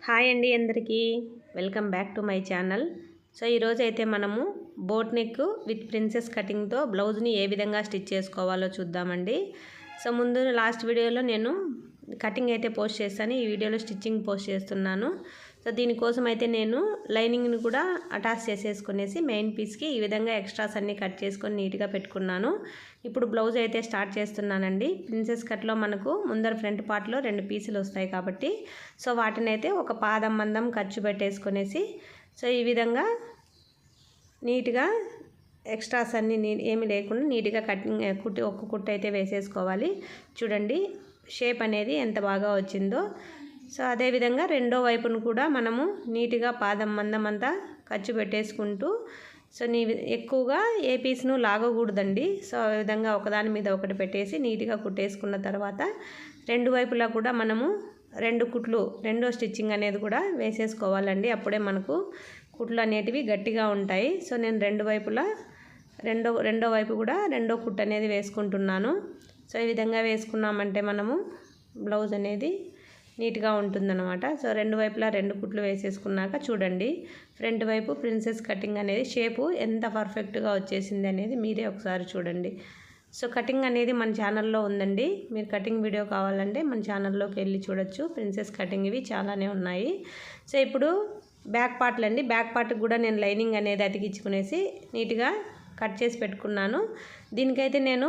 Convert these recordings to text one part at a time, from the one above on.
Hi అండి అందరికీ welcome back to my channel. So ఈరోజు అయితే మనము బోట్ నెక్ విత్ ప్రిన్సెస్ కటింగ్తో బ్లౌజ్ని ఏ విధంగా స్టిచ్ చేసుకోవాలో చూద్దామండి. సో ముందు లాస్ట్ వీడియోలో నేను కటింగ్ అయితే పోస్ట్ చేస్తాను, ఈ వీడియోలో స్టిచ్చింగ్ పోస్ట్ చేస్తున్నాను. సో దీనికోసం అయితే నేను లైనింగ్ని కూడా అటాచ్ చేసేసుకునేసి మెయిన్ పీస్కి ఈ విధంగా ఎక్స్ట్రాస్ అన్నీ కట్ చేసుకొని నీట్గా పెట్టుకున్నాను. ఇప్పుడు బ్లౌజ్ అయితే స్టార్ట్ చేస్తున్నానండి. ప్రిన్సెస్ కట్లో మనకు ముందర ఫ్రంట్ పార్ట్లో 2 పీసులు వస్తాయి కాబట్టి సో వాటిని అయితే ఒక పాదం మందం ఖర్చు పెట్టేసుకునేసి సో ఈ విధంగా నీట్గా ఎక్స్ట్రాస్ అన్నీ ఏమి లేకుండా నీట్గా కటింగ్ ఒక్క కుట్టు అయితే వేసేసుకోవాలి. చూడండి షేప్ అనేది ఎంత బాగా వచ్చిందో. సో అదేవిధంగా రెండో వైపును కూడా మనము నీట్గా పాదం మందం అంతా ఖర్చు పెట్టేసుకుంటూ సో ఎక్కువగా ఏ పీస్ను లాగకూడదండి. సో ఆ విధంగా ఒకదాని మీద ఒకటి పెట్టేసి నీట్గా కుట్టేసుకున్న తర్వాత రెండు వైపులా కూడా మనము 2 కుట్లు రెండో స్టిచ్చింగ్ అనేది కూడా వేసేసుకోవాలండి. అప్పుడే మనకు కుట్లు అనేటివి గట్టిగా ఉంటాయి. సో నేను రెండు వైపులా రెండో వైపు కూడా రెండో కుట్టు అనేది వేసుకుంటున్నాను. సో ఈ విధంగా వేసుకున్నామంటే మనము బ్లౌజ్ అనేది నీట్గా ఉంటుందన్నమాట. సో రెండు వైపులా 2 కుట్లు వేసేసుకున్నాక చూడండి ఫ్రంట్ వైపు ప్రిన్సెస్ కటింగ్ అనేది షేపు ఎంత పర్ఫెక్ట్గా వచ్చేసింది అనేది మీరే ఒకసారి చూడండి. సో కటింగ్ అనేది మన ఛానల్లో ఉందండి. మీరు కటింగ్ వీడియో కావాలంటే మన ఛానల్లోకి వెళ్ళి చూడొచ్చు. ప్రిన్సెస్ కటింగ్ ఇవి చాలానే ఉన్నాయి. సో ఇప్పుడు బ్యాక్ పార్ట్లు అండి. బ్యాక్ పార్ట్కి కూడా నేను లైనింగ్ అనేది అతికించుకునేసి నీట్గా కట్ చేసి పెట్టుకున్నాను. దీనికైతే నేను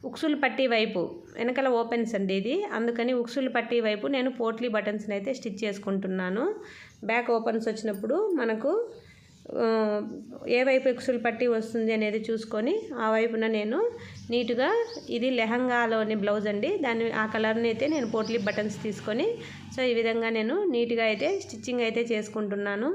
ఉక్సులు పట్టీ వైపు వెనకాల ఓపెన్స్ అండి ఇది, అందుకని ఉక్సులు పట్టీ వైపు నేను పోట్లీ బటన్స్ని అయితే స్టిచ్ చేసుకుంటున్నాను. బ్యాక్ ఓపెన్స్ వచ్చినప్పుడు మనకు ఏ వైపు ఉక్సులు పట్టీ వస్తుంది అనేది చూసుకొని ఆ వైపున నేను నీట్గా ఇది లెహంగాలోని బ్లౌజ్ అండి, ఆ కలర్ని అయితే నేను పోట్లీ బటన్స్ తీసుకొని సో ఈ విధంగా నేను నీట్గా అయితే స్టిచ్చింగ్ అయితే చేసుకుంటున్నాను.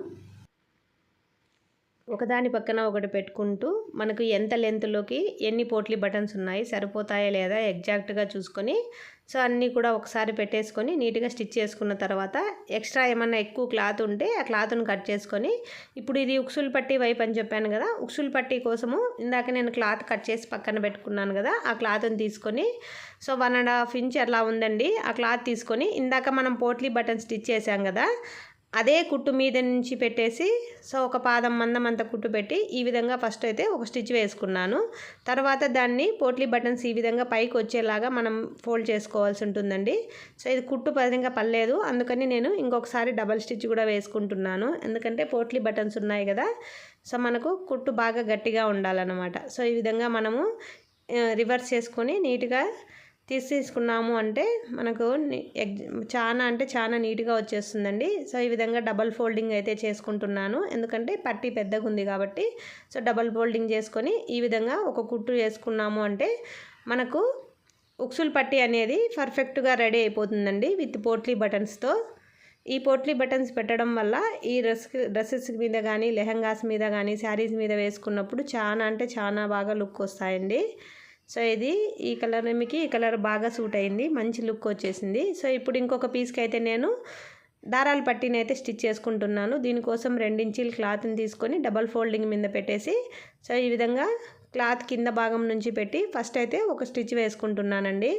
ఒకదాని పక్కన ఒకటి పెట్టుకుంటూ మనకు ఎంత లెంత్లోకి ఎన్ని పోట్లీ బటన్స్ ఉన్నాయి సరిపోతాయా లేదా ఎగ్జాక్ట్గా చూసుకొని సో అన్నీ కూడా ఒకసారి పెట్టేసుకొని నీట్గా స్టిచ్ చేసుకున్న తర్వాత ఎక్స్ట్రా ఏమన్నా ఎక్కువ క్లాత్ ఉంటే ఆ క్లాత్ను కట్ చేసుకొని ఇప్పుడు ఇది ఉక్సులు పట్టీ వైపు అని చెప్పాను కదా, ఉక్సులు పట్టీ కోసము ఇందాక నేను క్లాత్ కట్ చేసి పక్కన పెట్టుకున్నాను కదా, ఆ క్లాత్ని తీసుకొని సో 1.5 ఇంచ్ అలా ఉందండి. ఆ క్లాత్ తీసుకొని ఇందాక మనం పోట్లీ బటన్ స్టిచ్ చేసాం కదా అదే కుట్టు మీద నుంచి పెట్టేసి సో ఒక పాదం మందం అంత కుట్టు పెట్టి ఈ విధంగా ఫస్ట్ అయితే ఒక స్టిచ్ వేసుకున్నాను. తర్వాత దాన్ని పోట్లీ బటన్స్ ఈ విధంగా పైకి వచ్చేలాగా మనం ఫోల్డ్ చేసుకోవాల్సి ఉంటుందండి. సో ఇది కుట్టు పరంగా పర్లేదు, అందుకని నేను ఇంకొకసారి డబల్ స్టిచ్ కూడా వేసుకుంటున్నాను. ఎందుకంటే పోట్లీ బటన్స్ ఉన్నాయి కదా సో మనకు కుట్టు బాగా గట్టిగా ఉండాలన్నమాట. సో ఈ విధంగా మనము రివర్స్ చేసుకొని నీట్గా తీసుకున్నాము అంటే మనకు చాలా నీట్గా వచ్చేస్తుందండి. సో ఈ విధంగా డబల్ ఫోల్డింగ్ అయితే చేసుకుంటున్నాను, ఎందుకంటే పట్టీ పెద్దగా ఉంది కాబట్టి. సో డబల్ ఫోల్డింగ్ చేసుకొని ఈ విధంగా ఒక కుట్టు వేసుకున్నాము అంటే మనకు ఉక్సులు పట్టీ అనేది పర్ఫెక్ట్గా రెడీ అయిపోతుందండి విత్ పోట్లీ బటన్స్తో. ఈ పోట్లీ బటన్స్ పెట్టడం వల్ల ఈ డ్రెస్సెస్ మీద కానీ లెహంగాస్ మీద కానీ శారీస్ మీద వేసుకున్నప్పుడు చాలా బాగా లుక్ వస్తాయండి. సో ఇది ఈ కలర్ బాగా సూట్ అయింది, మంచి లుక్ వచ్చేసింది. సో ఇప్పుడు ఇంకొక పీస్కి అయితే నేను దారాల పట్టీని అయితే స్టిచ్ చేసుకుంటున్నాను. దీనికోసం 2 ఇంచీల క్లాత్ని తీసుకొని డబల్ ఫోల్డింగ్ మీద పెట్టేసి సో ఈ విధంగా క్లాత్ కింద భాగం నుంచి పెట్టి ఫస్ట్ అయితే ఒక స్టిచ్ వేసుకుంటున్నానండి.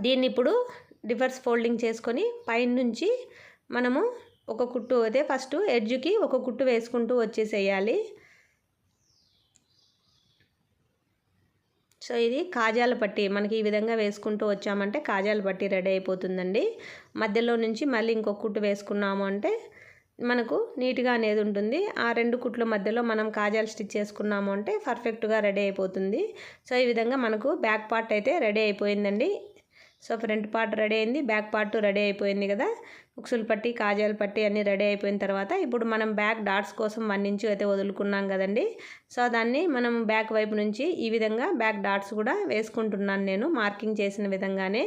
దీన్ని ఇప్పుడు రివర్స్ ఫోల్డింగ్ చేసుకొని పైన నుంచి మనము ఒక కుట్టు అయితే ఫస్ట్ ఎడ్జ్కి ఒక కుట్టు వేసుకుంటూ వచ్చేసేయాలి. సో ఇది కాజాల పట్టీ మనకి ఈ విధంగా వేసుకుంటూ వచ్చామంటే కాజాల పట్టీ రెడీ అయిపోతుందండి. మధ్యలో నుంచి మళ్ళీ ఇంకొక కుట్టు వేసుకున్నాము అంటే మనకు నీట్గా అనేది ఉంటుంది. ఆ 2 కుట్ల మధ్యలో మనం కాజాలు స్టిచ్ చేసుకున్నాము అంటే పర్ఫెక్ట్గా రెడీ అయిపోతుంది. సో ఈ విధంగా మనకు బ్యాక్ పార్ట్ అయితే రెడీ అయిపోయిందండి. సో ఫ్రంట్ పార్ట్ రెడీ అయింది, బ్యాక్ పార్ట్ రెడీ అయిపోయింది కదా. ఉక్సులు పట్టీ కాజాల పట్టీ అన్నీ రెడీ అయిపోయిన తర్వాత ఇప్పుడు మనం బ్యాక్ డాట్స్ కోసం 1 ఇంచు అయితే వదులుకున్నాం కదండి. సో దాన్ని మనం బ్యాక్ వైపు నుంచి ఈ విధంగా బ్యాక్ డాట్స్ కూడా వేసుకుంటున్నాను నేను మార్కింగ్ చేసిన విధంగానే.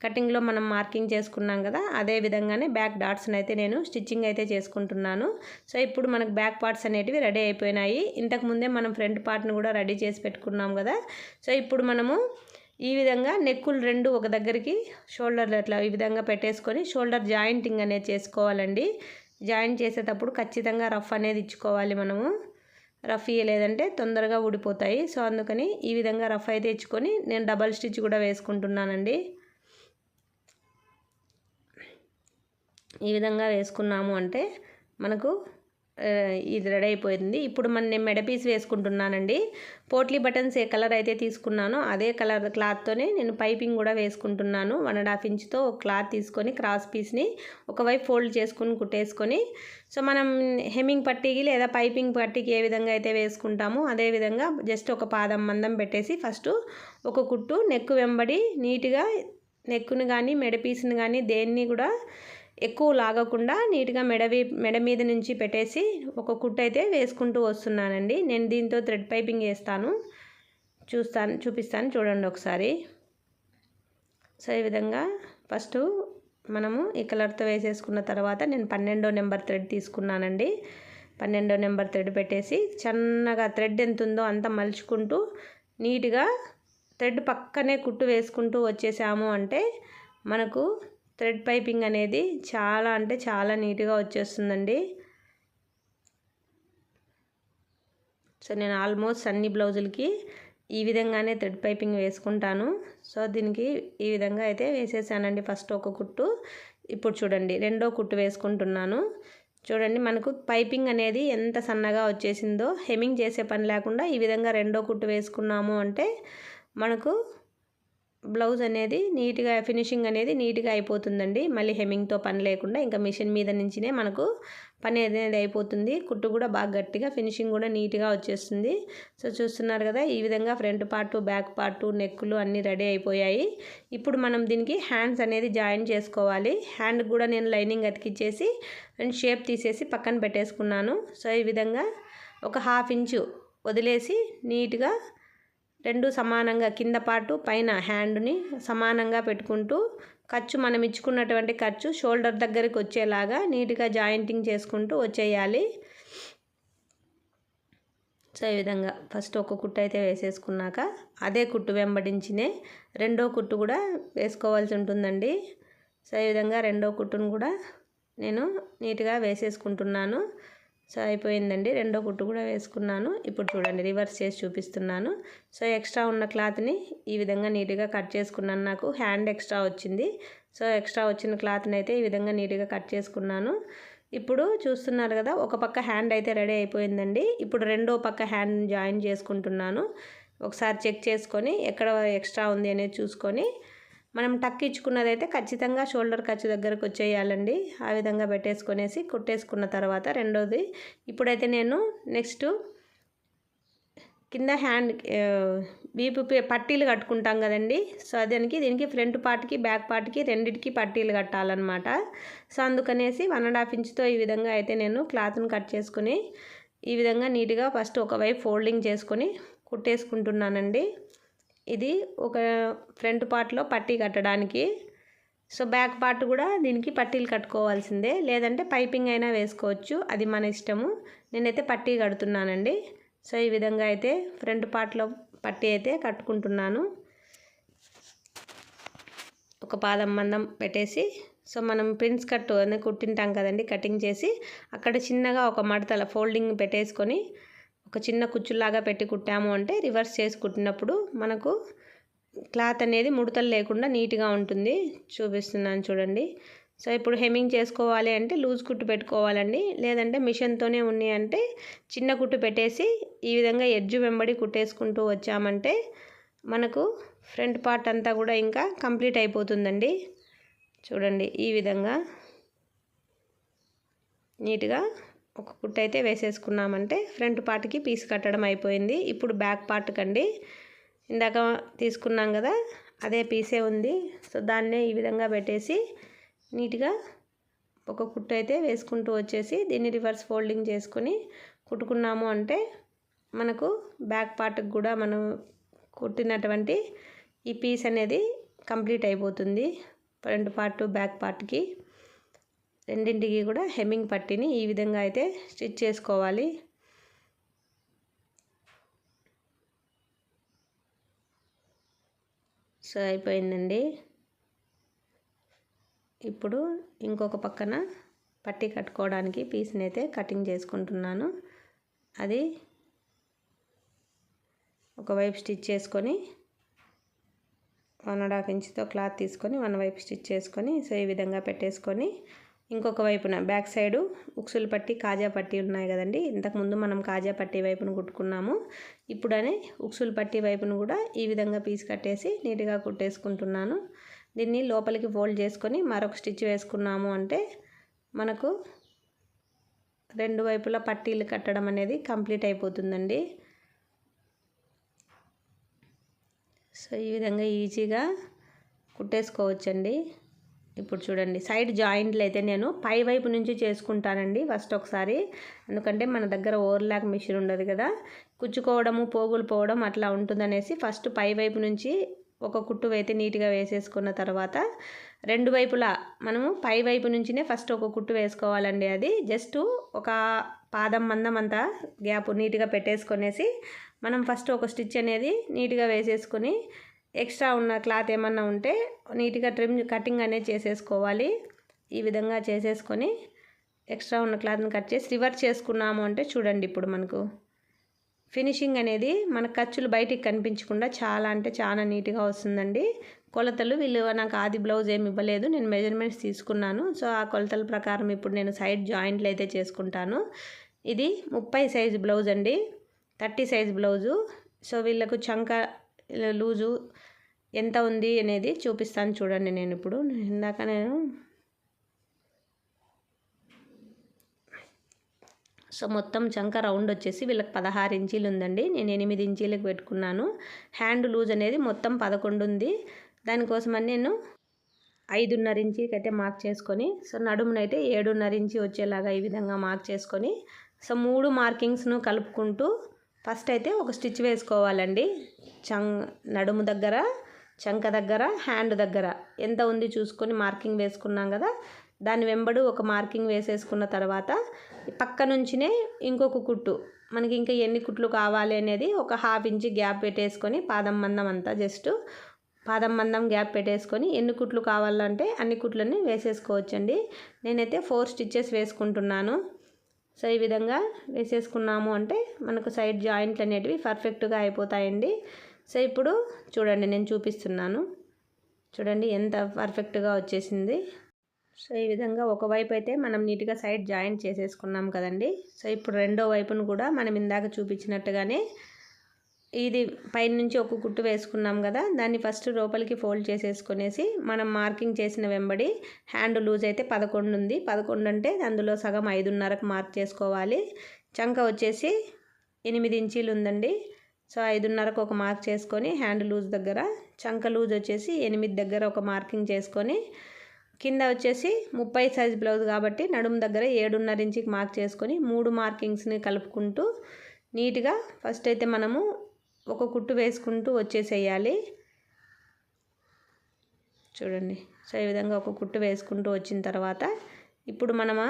కటింగ్లో మనం మార్కింగ్ చేసుకున్నాం కదా అదే విధంగానే బ్యాక్ డాట్స్ని అయితే నేను స్టిచ్చింగ్ అయితే చేసుకుంటున్నాను. సో ఇప్పుడు మనకు బ్యాక్ పార్ట్స్ అనేటివి రెడీ అయిపోయినాయి. ఇంతకుముందే మనం ఫ్రంట్ పార్ట్ని కూడా రెడీ చేసి పెట్టుకున్నాం కదా. సో ఇప్పుడు మనము ఈ విధంగా నెక్కులు 2 ఒక దగ్గరికి షోల్డర్లు అట్లా ఈ విధంగా పెట్టేసుకొని షోల్డర్ జాయింటింగ్ అనేది చేసుకోవాలండి. జాయింట్ చేసేటప్పుడు ఖచ్చితంగా రఫ్ అనేది ఇచ్చుకోవాలి మనము. రఫ్ ఇయ్యలేదంటే తొందరగా ఊడిపోతాయి. సో అందుకని ఈ విధంగా రఫ్ అయితే ఇచ్చుకొని నేను డబల్ స్టిచ్ కూడా వేసుకుంటున్నానండి. ఈ విధంగా వేసుకున్నాము అంటే మనకు ఇది రెడీ అయిపోయింది. ఇప్పుడు నేను మెడ పీస్ వేసుకుంటున్నానండి. పోట్లీ బటన్స్ ఏ కలర్ అయితే తీసుకున్నానో అదే కలర్ క్లాత్తోనే నేను పైపింగ్ కూడా వేసుకుంటున్నాను. 1.5 ఇంచ్తో ఒక క్లాత్ తీసుకొని క్రాస్ పీస్ని ఒకవైపు ఫోల్డ్ చేసుకుని కుట్టేసుకొని, సో మనం హెమ్మింగ్ పట్టీకి లేదా పైపింగ్ పట్టీకి ఏ విధంగా అయితే వేసుకుంటామో అదే విధంగా జస్ట్ ఒక పాదం మందం పెట్టేసి ఫస్ట్ ఒక కుట్టు నెక్ వెంబడి నీట్గా నెక్కుని కానీ మెడ పీస్ని కానీ దేన్ని కూడా ఎక్కువ లాగకుండా నీట్గా మెడ మీద నుంచి పెట్టేసి ఒక కుట్టు అయితే వేసుకుంటూ వస్తున్నానండి. నేను దీంతో థ్రెడ్ పైపింగ్ వేస్తాను, చూపిస్తాను చూడండి ఒకసారి. సో ఈ విధంగా ఫస్ట్ మనము ఈ కలర్తో వేసేసుకున్న తర్వాత నేను 12వ నెంబర్ థ్రెడ్ తీసుకున్నానండి. 12వ నెంబర్ థ్రెడ్ పెట్టేసి సన్నగా థ్రెడ్ ఎంత ఉందో అంత మలుచుకుంటూ నీట్గా థ్రెడ్ పక్కనే కుట్టు వేసుకుంటూ వచ్చేసాము అంటే మనకు థ్రెడ్ పైపింగ్ అనేది చాలా అంటే చాలా నీట్గా వచ్చేస్తుందండి. సో నేను ఆల్మోస్ట్ అన్ని బ్లౌజులకి ఈ విధంగానే థ్రెడ్ పైపింగ్ వేసుకుంటాను. సో దీనికి ఈ విధంగా అయితే వేసేసానండి ఫస్ట్ ఒక కుట్టు. ఇప్పుడు చూడండి రెండో కుట్టు వేసుకుంటున్నాను. చూడండి మనకు పైపింగ్ అనేది ఎంత సన్నగా వచ్చేసిందో. హెమ్మింగ్ చేసే పని లేకుండా ఈ విధంగా రెండో కుట్టు వేసుకున్నాము అంటే మనకు బ్లౌజ్ అనేది నీట్గా ఫినిషింగ్ అనేది నీట్గా అయిపోతుందండి. మళ్ళీ హెమ్మింగ్తో పని లేకుండా ఇంకా మిషన్ మీద నుంచినే మనకు పని అనేది అయిపోతుంది. కుట్టు కూడా బాగా గట్టిగా ఫినిషింగ్ కూడా నీట్గా వచ్చేస్తుంది. సో చూస్తున్నారు కదా, ఈ విధంగా ఫ్రంట్ పార్టు బ్యాక్ పార్టు నెక్కులు అన్నీ రెడీ అయిపోయాయి. ఇప్పుడు మనం దీనికి హ్యాండ్స్ అనేది జాయిన్ చేసుకోవాలి. హ్యాండ్ కూడా నేను లైనింగ్ అతికిచ్చేసి అండ్ షేప్ తీసేసి పక్కన పెట్టేసుకున్నాను. సో ఈ విధంగా ఒక 1/2 ఇంచు వదిలేసి నీట్గా రెండు సమానంగా కింద పార్టు పైన హ్యాండ్ని సమానంగా పెట్టుకుంటూ ఖర్చు మనం ఇచ్చుకున్నటువంటి ఖర్చు షోల్డర్ దగ్గరికి వచ్చేలాగా నీట్గా జాయింటింగ్ చేసుకుంటూ వచ్చేయాలి. సో ఈ విధంగా ఫస్ట్ ఒక కుట్టు అయితే వేసేసుకున్నాక అదే కుట్టు వెంబడించినే రెండో కుట్టు కూడా వేసుకోవాల్సి ఉంటుందండి. సో ఈ విధంగా రెండో కుట్టును కూడా నేను నీట్గా వేసేసుకుంటున్నాను. సో అయిపోయిందండి, రెండో కుట్టు కూడా వేసుకున్నాను. ఇప్పుడు చూడండి రివర్స్ చేసి చూపిస్తున్నాను. సో ఎక్స్ట్రా ఉన్న క్లాత్ని ఈ విధంగా నీట్గా కట్ చేసుకున్నాను. నాకు హ్యాండ్ ఎక్స్ట్రా వచ్చింది. సో ఎక్స్ట్రా వచ్చిన క్లాత్ని అయితే ఈ విధంగా నీట్గా కట్ చేసుకున్నాను. ఇప్పుడు చూస్తున్నారు కదా, ఒక పక్క హ్యాండ్ అయితే రెడీ అయిపోయిందండి. ఇప్పుడు రెండో పక్క హ్యాండ్ జాయిన్ చేసుకుంటున్నాను. ఒకసారి చెక్ చేసుకొని ఎక్కడ ఎక్స్ట్రా ఉంది అనేది చూసుకొని మనం టక్ ఇచ్చుకున్నదైతే ఖచ్చితంగా షోల్డర్ ఖర్చు దగ్గరకు వచ్చేయాలండి. ఆ విధంగా పెట్టేసుకొనేసి కుట్టేసుకున్న తర్వాత రెండోది ఇప్పుడైతే నేను నెక్స్ట్ కింద హ్యాండ్ వీపు పట్టీలు కట్టుకుంటాం కదండి. సో దీనికి ఫ్రంట్ పార్ట్కి బ్యాక్ పార్ట్కి రెండింటికి పట్టీలు కట్టాలన్నమాట. సో అందుకనేసి 1.5 ఇంచుతో ఈ విధంగా అయితే నేను క్లాత్ని కట్ చేసుకుని ఈ విధంగా నీట్గా ఫస్ట్ ఒకవైపు ఫోల్డింగ్ చేసుకొని కుట్టేసుకుంటున్నానండి. ఇది ఒక ఫ్రంట్ పార్ట్లో పట్టీ కట్టడానికి. సో బ్యాక్ పార్ట్ కూడా దీనికి పట్టీలు కట్టుకోవాల్సిందే, లేదంటే పైపింగ్ అయినా వేసుకోవచ్చు, అది మన ఇష్టము. నేనైతే పట్టీ కడుతున్నానండి. సో ఈ విధంగా అయితే ఫ్రంట్ పార్ట్లో పట్టీ అయితే కట్టుకుంటున్నాను. ఒక పాదం మందం పెట్టేసి సో మనం ప్రిన్స్ కట్ అనేది కుట్టింటాం కదండి, కటింగ్ చేసి అక్కడ చిన్నగా ఒక మడతల ఫోల్డింగ్ పెట్టేసుకొని ఒక చిన్న కుచ్చులాగా పెట్టి కుట్టాము అంటే రివర్స్ చేసి కుట్టినప్పుడు మనకు క్లాత్ అనేది ముడతలు లేకుండా నీట్గా ఉంటుంది. చూపిస్తున్నాను చూడండి. సో ఇప్పుడు హెమ్మింగ్ చేసుకోవాలి అంటే లూజ్ కుట్టు పెట్టుకోవాలండి, లేదంటే మిషన్తోనే ఉన్నాయి అంటే చిన్న కుట్టు పెట్టేసి ఈ విధంగా ఎడ్జ్ వెంబడి కుట్టేసుకుంటూ వచ్చామంటే మనకు ఫ్రంట్ పార్ట్ అంతా కూడా ఇంకా కంప్లీట్ అయిపోతుందండి. చూడండి ఈ విధంగా నీట్గా ఒక కుట్టు అయితే వేసేసుకున్నామంటే ఫ్రంట్ పార్ట్కి పీస్ కట్టడం అయిపోయింది. ఇప్పుడు బ్యాక్ పార్ట్ కండి ఇందాక తీసుకున్నాం కదా, అదే పీసే ఉంది. సో దాన్నే ఈ విధంగా పెట్టేసి నీట్గా ఒక కుట్టు అయితే వేసుకుంటూ వచ్చేసి దీన్ని రివర్స్ ఫోల్డింగ్ చేసుకొని కుట్టుకున్నాము అంటే మనకు బ్యాక్ పార్ట్కి కూడా మనం కుట్టినటువంటి ఈ పీస్ అనేది కంప్లీట్ అయిపోతుంది. ఫ్రంట్ పార్ట్ బ్యాక్ పార్ట్కి రెండింటికి కూడా హెమ్మింగ్ పట్టీని ఈ విధంగా అయితే స్టిచ్ చేసుకోవాలి. సో అయిపోయిందండి. ఇప్పుడు ఇంకొక పక్కన పట్టీ కట్టుకోవడానికి పీస్ని అయితే కటింగ్ చేసుకుంటున్నాను. అది ఒకవైపు స్టిచ్ చేసుకొని 1.5 ఇంచుతో క్లాత్ తీసుకొని వన్ వైపు స్టిచ్ చేసుకొని సో ఈ విధంగా పెట్టేసుకొని ఇంకొక వైపున బ్యాక్ సైడు ఉక్సులు పట్టి కాజా పట్టి ఉన్నాయి కదండి. ఇంతకుముందు మనం కాజా పట్టి వైపును కుట్టుకున్నాము. ఇప్పుడనే ఉక్సులు పట్టి వైపును కూడా ఈ విధంగా పీస్ కట్టేసి నీట్గా కుట్టేసుకుంటున్నాను. దీన్ని లోపలికి ఫోల్డ్ చేసుకొని మరొక స్టిచ్ వేసుకున్నాము అంటే మనకు రెండు వైపులా పట్టీలు కట్టడం అనేది కంప్లీట్ అయిపోతుందండి. సో ఈ విధంగా ఈజీగా కుట్టేసుకోవచ్చండి. ఇప్పుడు చూడండి, సైడ్ జాయింట్లు అయితే నేను పై వైపు నుంచి చేసుకుంటానండి ఫస్ట్ ఒకసారి. ఎందుకంటే మన దగ్గర ఓవర్లాక్ మిషన్ ఉండదు కదా, కుచ్చుకోవడము పోగులు పోవడం అట్లా ఉంటుందనేసి ఫస్ట్ పై వైపు నుంచి ఒక కుట్టు అయితే నీట్గా వేసేసుకున్న తర్వాత రెండు వైపులా మనము పై వైపు నుంచినే ఫస్ట్ ఒక కుట్టు వేసుకోవాలండి. అది జస్ట్ ఒక పాదం మందం అంతా గ్యాప్ నీట్గా పెట్టేసుకొనేసి మనం ఫస్ట్ ఒక స్టిచ్ అనేది నీట్గా వేసేసుకొని ఎక్స్ట్రా ఉన్న క్లాత్ ఏమన్నా ఉంటే నీట్గా కటింగ్ అనేది చేసేసుకోవాలి. ఈ విధంగా చేసేసుకొని ఎక్స్ట్రా ఉన్న క్లాత్ని కట్ చేసి రివర్స్ చేసుకున్నాము అంటే చూడండి, ఇప్పుడు మనకు ఫినిషింగ్ అనేది మన ఖర్చులు బయటికి కనిపించకుండా చాలా అంటే చాలా నీట్గా వస్తుందండి. కొలతలు వీళ్ళు నాకు ఆది బ్లౌజ్ ఏమి ఇవ్వలేదు, నేను మెజర్మెంట్స్ తీసుకున్నాను. సో ఆ కొలతల ప్రకారం ఇప్పుడు నేను సైడ్ జాయింట్లు అయితే చేసుకుంటాను. ఇది 30 సైజు బ్లౌజ్ అండి, 30 సైజు బ్లౌజు. సో వీళ్ళకు చంక లూజు ఎంత ఉంది అనేది చూపిస్తాను చూడండి. నేను ఇప్పుడు ఇందాక సో మొత్తం చంక రౌండ్ వచ్చేసి వీళ్ళకి 16 ఇంచీలు ఉందండి. నేను 8 ఇంచీలకు పెట్టుకున్నాను. హ్యాండ్ లూజ్ అనేది మొత్తం 11 ఉంది. దానికోసమని నేను 5.5 ఇంచీకి అయితే మార్క్ చేసుకొని, సో నడుమునైతే 7.5 ఇంచీ వచ్చేలాగా ఈ విధంగా మార్క్ చేసుకొని, సో 3 మార్కింగ్స్ను కలుపుకుంటూ ఫస్ట్ అయితే ఒక స్టిచ్ వేసుకోవాలండి. నడుము దగ్గర, చంక దగ్గర, హ్యాండ్ దగ్గర ఎంత ఉంది చూసుకొని మార్కింగ్ వేసుకున్నాం కదా, దాని వెంబడు ఒక మార్కింగ్ వేసేసుకున్న తర్వాత పక్క నుంచినే ఇంకొక కుట్టు, మనకి ఇంకా ఎన్ని కుట్లు కావాలి అనేది ఒక 1/2 ఇంచ్ గ్యాప్ పెట్టేసుకొని పాదం మందం అంతా జస్ట్ పాదం మందం గ్యాప్ పెట్టేసుకొని ఎన్ని కుట్లు కావాలంటే అన్ని కుట్లని వేసేసుకోవచ్చండి. నేనైతే 4 స్టిచ్చెస్ వేసుకుంటున్నాను. సో ఈ విధంగా వేసేసుకున్నాము అంటే మనకు సైడ్ జాయింట్లు అనేటివి పర్ఫెక్ట్గా అయిపోతాయండి. సో ఇప్పుడు చూడండి, నేను చూపిస్తున్నాను చూడండి ఎంత పర్ఫెక్ట్గా వచ్చేసింది. సో ఈ విధంగా ఒకవైపు అయితే మనం నీట్గా సైడ్ జాయింట్ చేసేసుకున్నాం కదండి. సో ఇప్పుడు రెండో వైపును కూడా మనం ఇందాక చూపించినట్టుగానే ఇది పైన నుంచి ఒక కుట్టు వేసుకున్నాం కదా, దాన్ని ఫస్ట్ లోపలికి ఫోల్డ్ చేసేసుకునేసి మనం మార్కింగ్ చేసిన వెంబడి హ్యాండ్ లూజ్ అయితే 11 ఉంది. 11 అంటే అందులో సగం 5.5కు మార్క్ చేసుకోవాలి. చంక వచ్చేసి 8 ఇంచీలు ఉందండి. సో 5.5కు ఒక మార్క్ చేసుకొని హ్యాండ్ లూజ్ దగ్గర, చంక లూజ్ వచ్చేసి 8 దగ్గర ఒక మార్కింగ్ చేసుకొని, కింద వచ్చేసి 30 సైజ్ బ్లౌజ్ కాబట్టి నడుము దగ్గర 7.5 ఇంచుకి మార్క్ చేసుకొని 3 మార్కింగ్స్ని కలుపుకుంటూ నీట్గా ఫస్ట్ అయితే మనము ఒక కుట్టు వేసుకుంటూ వచ్చేసేయాలి. చూడండి, సో ఈ విధంగా ఒక కుట్టు వేసుకుంటూ వచ్చిన తర్వాత ఇప్పుడు మనము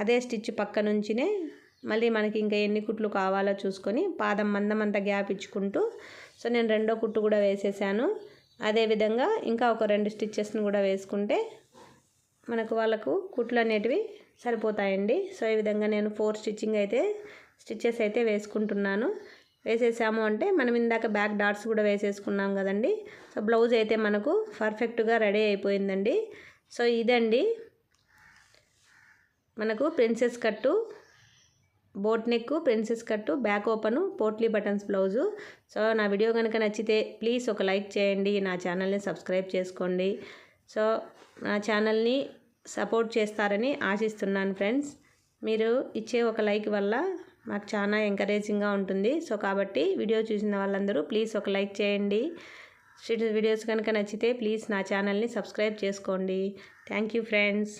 అదే స్టిచ్ పక్క నుంచినే మళ్ళీ మనకి ఇంకా ఎన్ని కుట్లు కావాలో చూసుకొని పాదం మందం అంతా గ్యాప్ ఇచ్చుకుంటూ, సో నేను రెండో కుట్టు కూడా వేసేసాను. అదేవిధంగా ఇంకా ఒక 2 స్టిచ్చెస్ని కూడా వేసుకుంటే మనకు వాళ్ళకు కుట్లు అనేటివి సరిపోతాయండి. సో ఈ విధంగా నేను 4 స్టిచ్చెస్ అయితే వేసుకుంటున్నాను. వేసేసాము అంటే మనం ఇందాక బ్యాక్ డాట్స్ కూడా వేసేసుకున్నాం కదండి. సో బ్లౌజ్ అయితే మనకు పర్ఫెక్ట్గా రెడీ అయిపోయిందండి. సో ఇదండి మనకు ప్రిన్సెస్ కట్టు, బోట్ నెక్, ప్రిన్సెస్ కట్టు, back open, potli buttons blouse. So నా వీడియో కనుక నచ్చితే ప్లీజ్ ఒక లైక్ చేయండి, నా ఛానల్ని సబ్స్క్రైబ్ చేసుకోండి. సో నా ఛానల్ని సపోర్ట్ చేస్తారని ఆశిస్తున్నాను ఫ్రెండ్స్. మీరు ఇచ్చే ఒక లైక్ వల్ల మాకు చాలా ఎంకరేజింగ్గా ఉంటుంది. సో కాబట్టి వీడియో చూసిన వాళ్ళందరూ ప్లీజ్ ఒక లైక్ చేయండి. వీడియోస్ కనుక నచ్చితే ప్లీజ్ నా ఛానల్ని సబ్స్క్రైబ్ చేసుకోండి. Thank you friends.